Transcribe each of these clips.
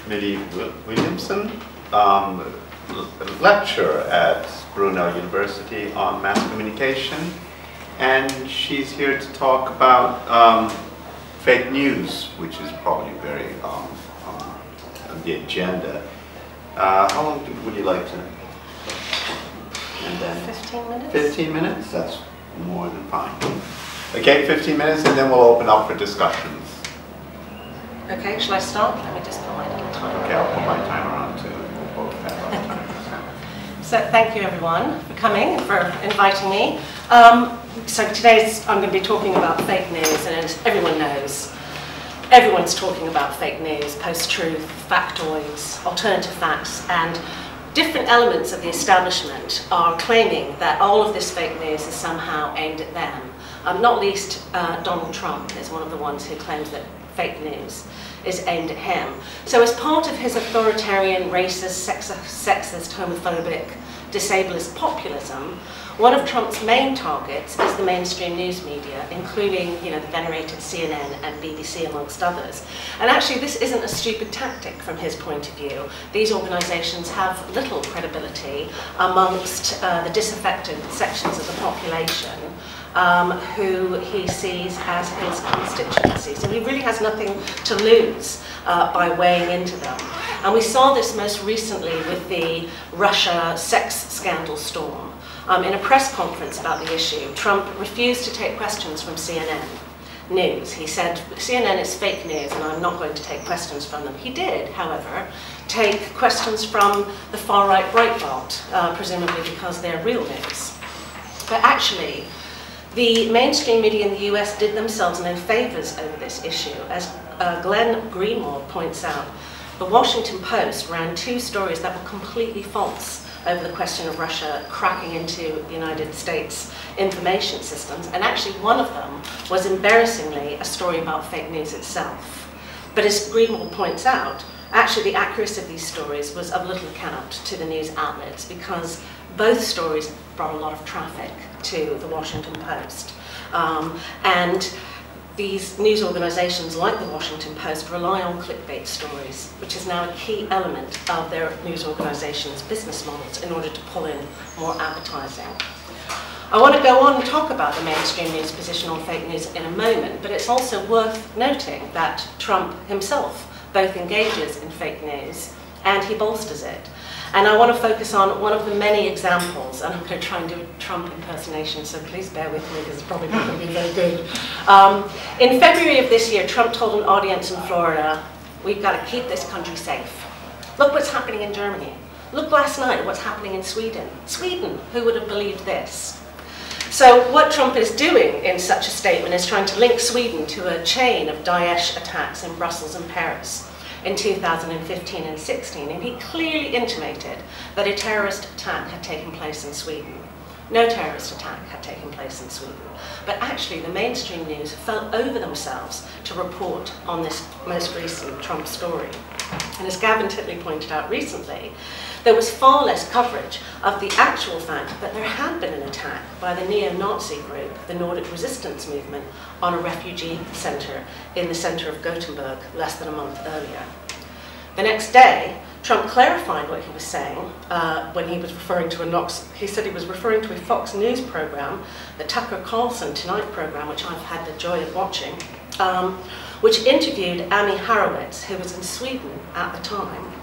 Williamson, lecturer at Brunel University on mass communication, and she's here to talk about fake news, which is probably very on the agenda. How long would you like to? And then 15 minutes? 15 minutes? That's more than fine. Okay, 15 minutes, and then we'll open up for discussions. Okay, shall I start? Let me just put my little timer. Okay, I'll put my timer on too. We'll both have our timers. So thank you everyone for coming and for inviting me. So today I'm going to be talking about fake news, and as everyone knows, everyone's talking about fake news, post-truth, factoids, alternative facts, and different elements of the establishment are claiming that all of this fake news is somehow aimed at them. Not least Donald Trump is one of the ones who claims that fake news is aimed at him. So as part of his authoritarian, racist, sexist, homophobic, disablist populism, one of Trump's main targets is the mainstream news media, including, the venerated CNN and BBC, amongst others. And actually, this isn't a stupid tactic from his point of view. These organisations have little credibility amongst the disaffected sections of the population who he sees as his constituency. So he really has nothing to lose by weighing into them. And we saw this most recently with the Russia sex scandal storm. In a press conference about the issue, Trump refused to take questions from CNN News. He said, CNN is fake news and I'm not going to take questions from them. He did, however, take questions from the far-right Breitbart, presumably because they're real news. But actually, the mainstream media in the US did themselves no favors over this issue. As Glenn Greenwald points out, the Washington Post ran 2 stories that were completely false over the question of Russia cracking into the United States information systems, and actually one of them was embarrassingly a story about fake news itself. But as Greenwald points out, actually the accuracy of these stories was of little account to the news outlets because both stories brought a lot of traffic to the Washington Post. And these news organisations like the Washington Post rely on clickbait stories, which is now a key element of their news organisations' business models in order to pull in more advertising. I want to go on and talk about the mainstream news position on fake news in a moment, but it's also worth noting that Trump himself both engages in fake news and he bolsters it. And I want to focus on one of the many examples, and I'm going to try and do a Trump impersonation, so please bear with me because it's probably not going to be very good. In February of this year, Trump told an audience in Florida, we've got to keep this country safe. Look what's happening in Germany. Look last night at what's happening in Sweden. Sweden, who would have believed this? So what Trump is doing in such a statement is trying to link Sweden to a chain of Daesh attacks in Brussels and Paris in 2015 and 16, and he clearly intimated that a terrorist attack had taken place in Sweden. No terrorist attack had taken place in Sweden. But actually the mainstream news fell over themselves to report on this most recent Trump story. And as Gavin Titley pointed out recently, there was far less coverage of the actual fact that there had been an attack by the neo-Nazi group, the Nordic Resistance Movement, on a refugee centre in the centre of Gothenburg less than a month earlier. The next day, Trump clarified what he was saying when he was referring to he said he was referring to a Fox News program, the Tucker Carlson Tonight program, which I've had the joy of watching, which interviewed Amy Horowitz, who was in Sweden at the time,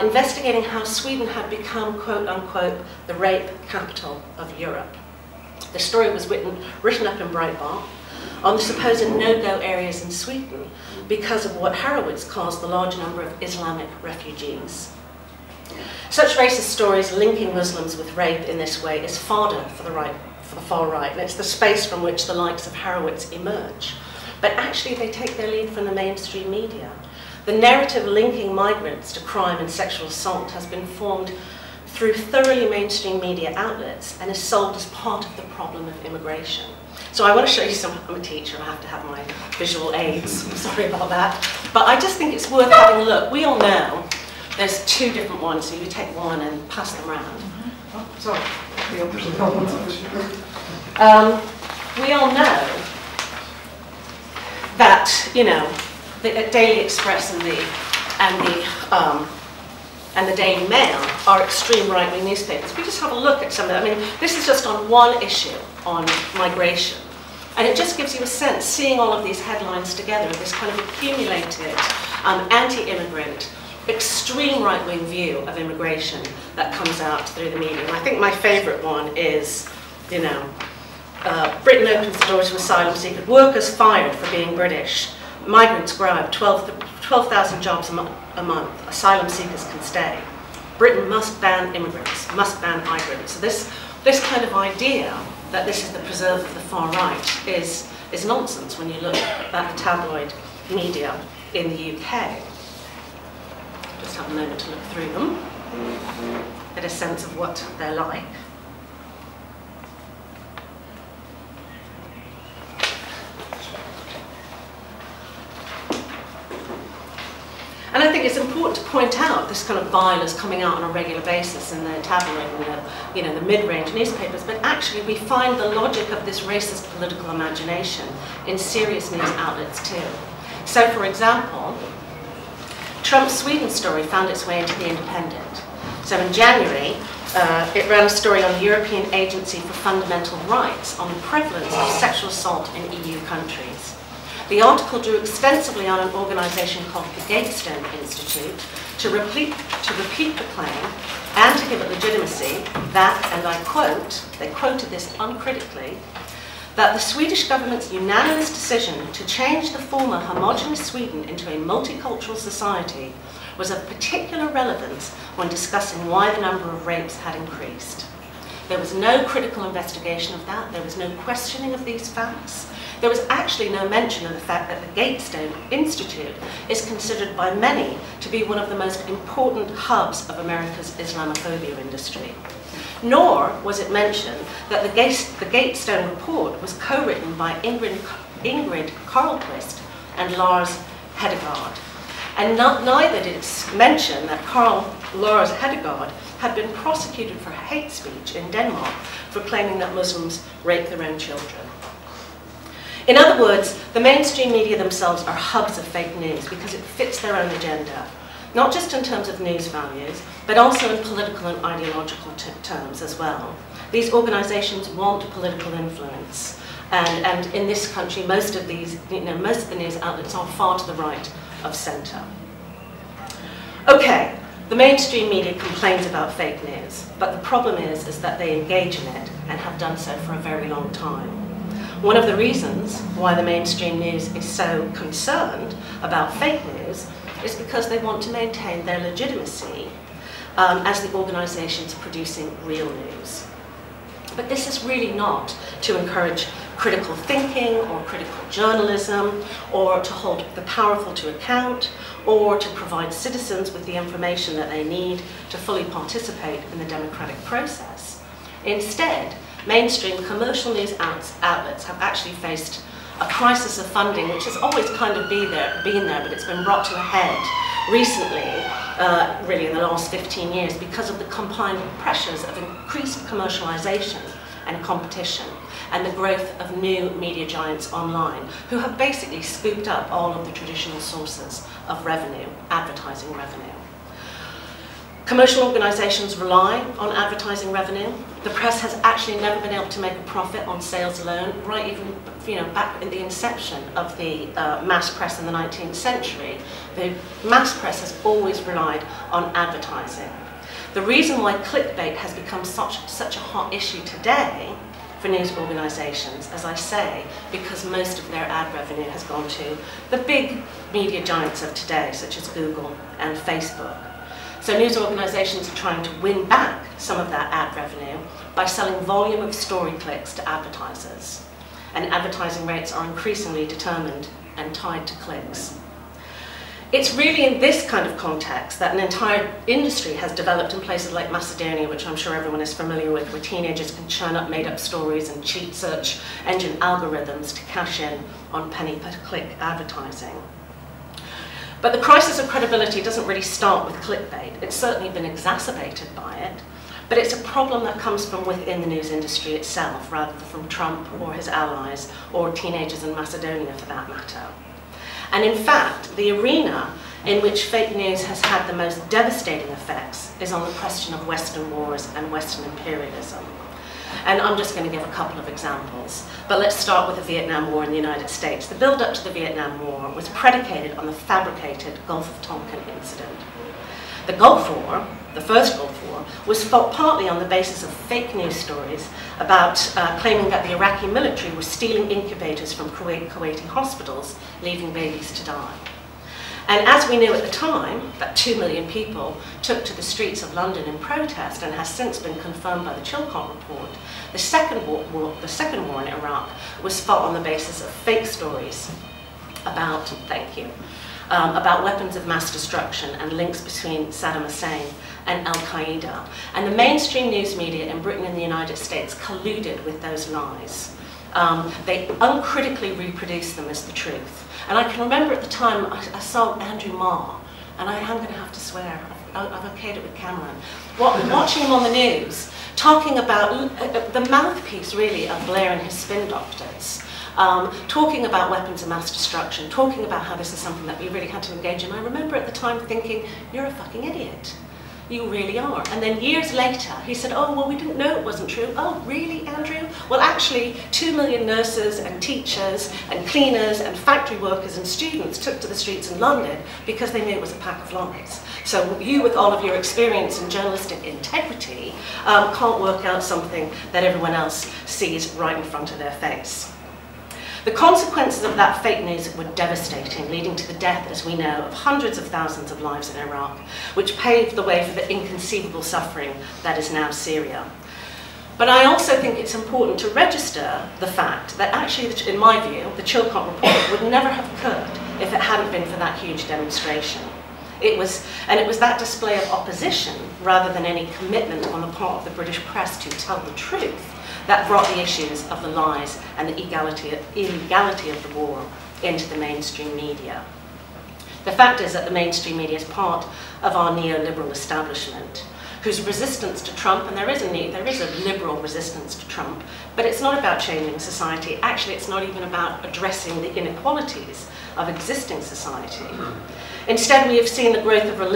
investigating how Sweden had become, quote unquote, the rape capital of Europe. The story was written up in Breitbart on the supposed no-go areas in Sweden because of what Horowitz calls the large number of Islamic refugees. Such racist stories linking Muslims with rape in this way is fodder for the far right, and it's the space from which the likes of Horowitz emerge. But actually they take their lead from the mainstream media. The narrative linking migrants to crime and sexual assault has been formed through thoroughly mainstream media outlets and is sold as part of the problem of immigration. So I want to show you some, I'm a teacher, I have to have my visual aids, I'm sorry about that. But I just think it's worth having a look. We all know there's 2 different ones, so you take one and pass them around. Oh, sorry. We all know that, the Daily Express and the and the Daily Mail are extreme right-wing newspapers. We just have a look at some of them. I mean, this is just on one issue on migration. And it just gives you a sense, seeing all of these headlines together, this kind of accumulated anti-immigrant, extreme right-wing view of immigration that comes out through the media. And I think my favourite one is, you know, Britain opens the door to asylum seekers, workers fired for being British, migrants grab 12,000 jobs a month, asylum seekers can stay. Britain must ban immigrants, must ban migrants. So this kind of idea that this is the preserve of the far right is nonsense when you look at the tabloid media in the UK. Just have a moment to look through them, get a sense of what they're like. And I think it's important to point out this kind of bile is coming out on a regular basis in the tabloid and the mid-range newspapers, but actually we find the logic of this racist political imagination in serious news outlets too. So for example, Trump's Sweden story found its way into The Independent. So in January, it ran a story on the European Agency for Fundamental Rights on the prevalence of sexual assault in EU countries. The article drew extensively on an organisation called the Gatestone Institute to repeat the claim and to give it legitimacy that, and I quote, they quoted this uncritically, that the Swedish government's unanimous decision to change the former homogenous Sweden into a multicultural society was of particular relevance when discussing why the number of rapes had increased. There was no critical investigation of that, there was no questioning of these facts. There was actually no mention of the fact that the Gatestone Institute is considered by many to be one of the most important hubs of America's Islamophobia industry. Nor was it mentioned that the Gatestone report was co-written by Ingrid Carlquist and Lars Hedegaard. And neither did it mention that Lars Hedegaard had been prosecuted for hate speech in Denmark for claiming that Muslims rape their own children. In other words, the mainstream media themselves are hubs of fake news because it fits their own agenda, not just in terms of news values, but also in political and ideological terms as well. These organisations want political influence, and in this country, most of the news outlets are far to the right of centre. Okay, the mainstream media complains about fake news, but the problem is that they engage in it and have done so for a very long time. One of the reasons why the mainstream news is so concerned about fake news is because they want to maintain their legitimacy as the organisations producing real news. But this is really not to encourage critical thinking or critical journalism, or to hold the powerful to account, or to provide citizens with the information that they need to fully participate in the democratic process. Instead, mainstream commercial news outlets have actually faced a crisis of funding, which has always kind of been there, but it's been brought to a head recently, really in the last 15 years, because of the combined pressures of increased commercialisation and competition, and the growth of new media giants online, who have basically scooped up all of the traditional sources of revenue, advertising revenue. Commercial organisations rely on advertising revenue. The press has actually never been able to make a profit on sales alone, right even back in the inception of the mass press in the 19th century. The mass press has always relied on advertising. The reason why clickbait has become such a hot issue today for news organisations, as I say, because most of their ad revenue has gone to the big media giants of today, such as Google and Facebook. So news organisations are trying to win back some of that ad revenue by selling volume of story clicks to advertisers. And advertising rates are increasingly determined and tied to clicks. It's really in this kind of context that an entire industry has developed in places like Macedonia, which I'm sure everyone is familiar with, where teenagers can churn up made-up stories and cheat search engine algorithms to cash in on penny-per-click advertising. But the crisis of credibility doesn't really start with clickbait. It's certainly been exacerbated by it, but it's a problem that comes from within the news industry itself, rather than from Trump or his allies, or teenagers in Macedonia for that matter. And in fact, the arena in which fake news has had the most devastating effects is on the question of Western wars and Western imperialism. And I'm just going to give a couple of examples. But let's start with the Vietnam War in the United States. The build-up to the Vietnam War was predicated on the fabricated Gulf of Tonkin incident. The Gulf War, the first Gulf War, was fought partly on the basis of fake news stories about claiming that the Iraqi military was stealing incubators from Kuwaiti hospitals, leaving babies to die. And as we knew at the time, that 2 million people took to the streets of London in protest, and has since been confirmed by the Chilcot report, the second war in Iraq was fought on the basis of fake stories about, about weapons of mass destruction and links between Saddam Hussein and Al-Qaeda. And the mainstream news media in Britain and the United States colluded with those lies. They uncritically reproduced them as the truth. And I can remember at the time, I saw Andrew Marr, and I'm going to have to swear, I've okayed it with Cameron, watching him on the news, talking about the mouthpiece, really, of Blair and his spin doctors, talking about weapons of mass destruction, talking about how this is something that we really had to engage in. I remember at the time thinking, you're a fucking idiot. You really are. And then years later, he said, oh, well, we didn't know it wasn't true. Oh, really, Andrew? Well, actually, 2 million nurses and teachers and cleaners and factory workers and students took to the streets in London because they knew it was a pack of lies. So you, with all of your experience and journalistic integrity, can't work out something that everyone else sees right in front of their face. The consequences of that fake news were devastating, leading to the death, as we know, of hundreds of thousands of lives in Iraq, which paved the way for the inconceivable suffering that is now Syria. But I also think it's important to register the fact that actually, in my view, the Chilcot report would never have occurred if it hadn't been for that huge demonstration. It was that display of opposition, rather than any commitment on the part of the British press to tell the truth, that brought the issues of the lies and the illegality of the war into the mainstream media. The fact is that the mainstream media is part of our neoliberal establishment, whose resistance to Trump, and there is a liberal resistance to Trump, but it's not about changing society. Actually, it's not even about addressing the inequalities of existing society. Instead, we have seen the growth of a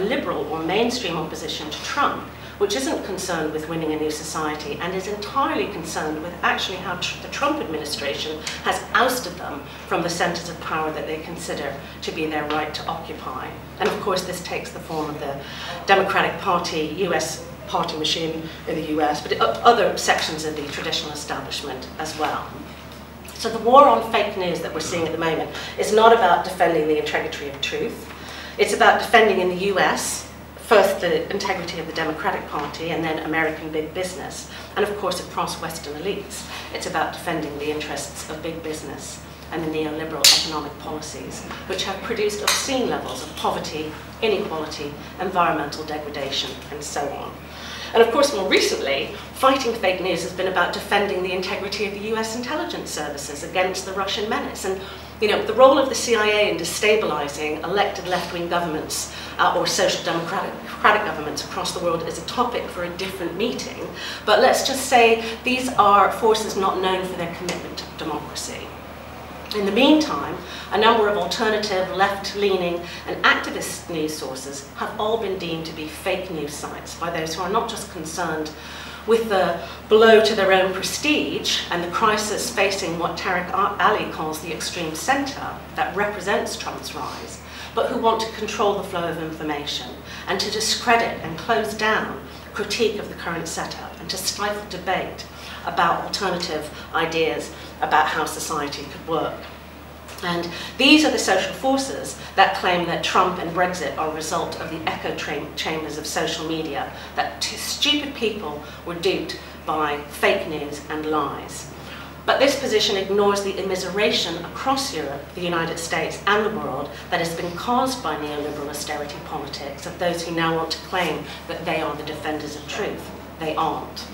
liberal or mainstream opposition to Trump, which isn't concerned with winning a new society and is entirely concerned with actually how the Trump administration has ousted them from the centers of power that they consider to be their right to occupy. And of course, this takes the form of the Democratic Party, US party machine in the US, but other sections of the traditional establishment as well. So the war on fake news that we're seeing at the moment is not about defending the integrity of truth. It's about defending in the US, first the integrity of the Democratic Party and then American big business, and of course across Western elites. It's about defending the interests of big business and the neoliberal economic policies, which have produced obscene levels of poverty, inequality, environmental degradation, and so on. And of course, more recently, fighting fake news has been about defending the integrity of the US intelligence services against the Russian menace. And the role of the CIA in destabilizing elected left-wing governments or social democratic governments across the world is a topic for a different meeting. But let's just say these are forces not known for their commitment to democracy. In the meantime, a number of alternative, left-leaning and activist news sources have all been deemed to be fake news sites by those who are not just concerned with the blow to their own prestige and the crisis facing what Tariq Ali calls the extreme centre that represents Trump's rise, but who want to control the flow of information and to discredit and close down critique of the current setup and to stifle debate about alternative ideas about how society could work. And these are the social forces that claim that Trump and Brexit are a result of the echo chambers of social media, that stupid people were duped by fake news and lies. But this position ignores the immiseration across Europe, the United States and the world that has been caused by neoliberal austerity politics of those who now want to claim that they are the defenders of truth. They aren't.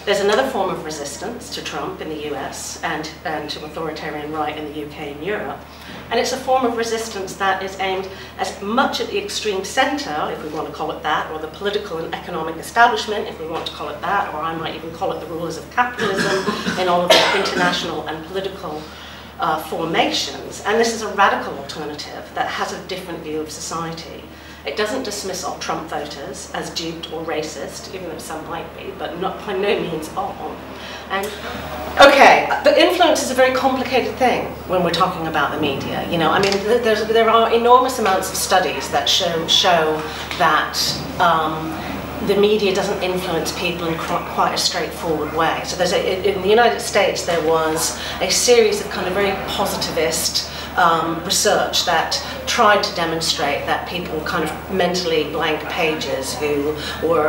There's another form of resistance to Trump in the US and to authoritarian right in the UK and Europe. And it's a form of resistance that is aimed as much at the extreme centre, if we want to call it that, or the political and economic establishment, if we want to call it that, or I might even call it the rulers of capitalism in all of the international and political formations, and this is a radical alternative that has a different view of society. It doesn't dismiss our Trump voters as duped or racist, even though some might be, but not by no means are. And okay, the influence is a very complicated thing when we're talking about the media. You know, I mean, there are enormous amounts of studies that show that the media doesn't influence people in quite a straightforward way. So there's in the United States, there was a series of kind of very positivist research that tried to demonstrate that people kind of mentally blank pages who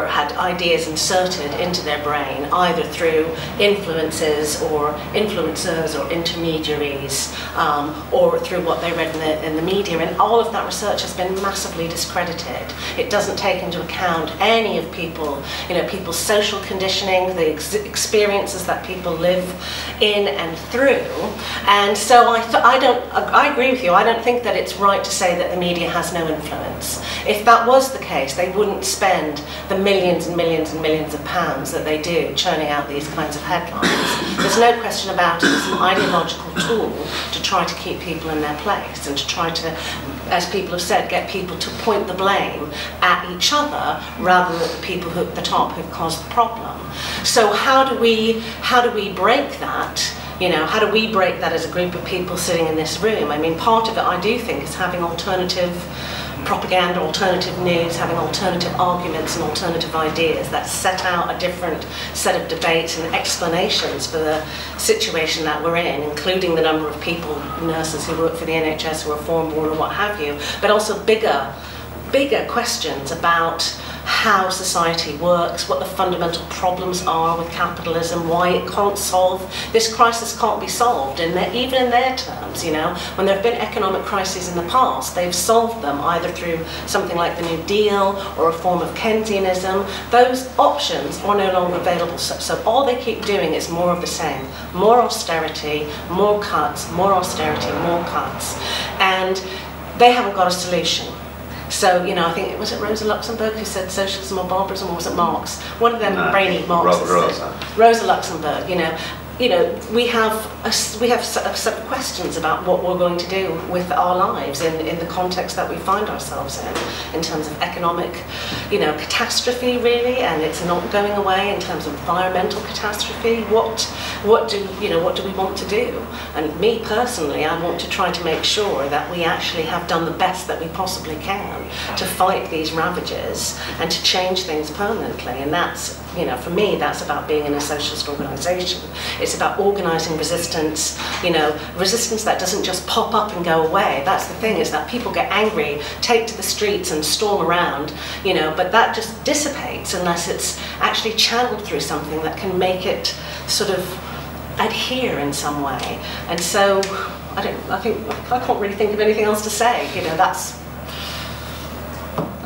had ideas inserted into their brain either through influences or influencers or intermediaries or through what they read in the media, and all of that research has been massively discredited. It doesn't take into account any of people, you know, people's social conditioning, the experiences that people live in and through, and so I agree with you. I don't think that it's right to say that the media has no influence. If that was the case, they wouldn't spend the millions and millions and millions of pounds that they do churning out these kinds of headlines. There's no question about it. It's an ideological tool to try to keep people in their place and to try to, as people have said, get people to point the blame at each other rather than the people at the top who've caused the problem. So how do we break that? You know, how do we break that as a group of people sitting in this room? I mean, part of it, I do think, is having alternative propaganda, alternative news, having alternative arguments and alternative ideas that set out a different set of debates and explanations for the situation that we're in, including the number of people, nurses who work for the NHS who are foreign-born or what have you, but also bigger questions about how society works, what the fundamental problems are with capitalism, why it can't solve, this crisis can't be solved, even in their terms, you know. When there have been economic crises in the past, they've solved them either through something like the New Deal or a form of Keynesianism. Those options are no longer available, so all they keep doing is more of the same. More austerity, more cuts, more austerity, more cuts. And they haven't got a solution. So, you know, I think, was it Rosa Luxemburg who said socialism or barbarism, or was it Marx? One of them brainy Marxists. Rosa Luxemburg, you know, we have a set of questions about what we're going to do with our lives in the context that we find ourselves in terms of economic, you know, catastrophe really, and it's not going away. In terms of environmental catastrophe, what do we want to do? And me personally, I want to try to make sure that we actually have done the best that we possibly can to fight these ravages and to change things permanently. And that's, you know, for me, that's about being in a socialist organisation. It's about organising resistance, you know, resistance that doesn't just pop up and go away. That's the thing, is that people get angry, take to the streets and storm around, you know, but that just dissipates unless it's actually channeled through something that can make it sort of adhere in some way. And so, I can't really think of anything else to say, you know, I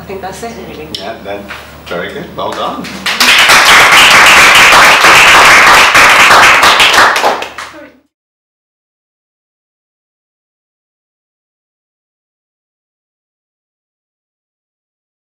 think that's it really. Yeah, that's very good, well done.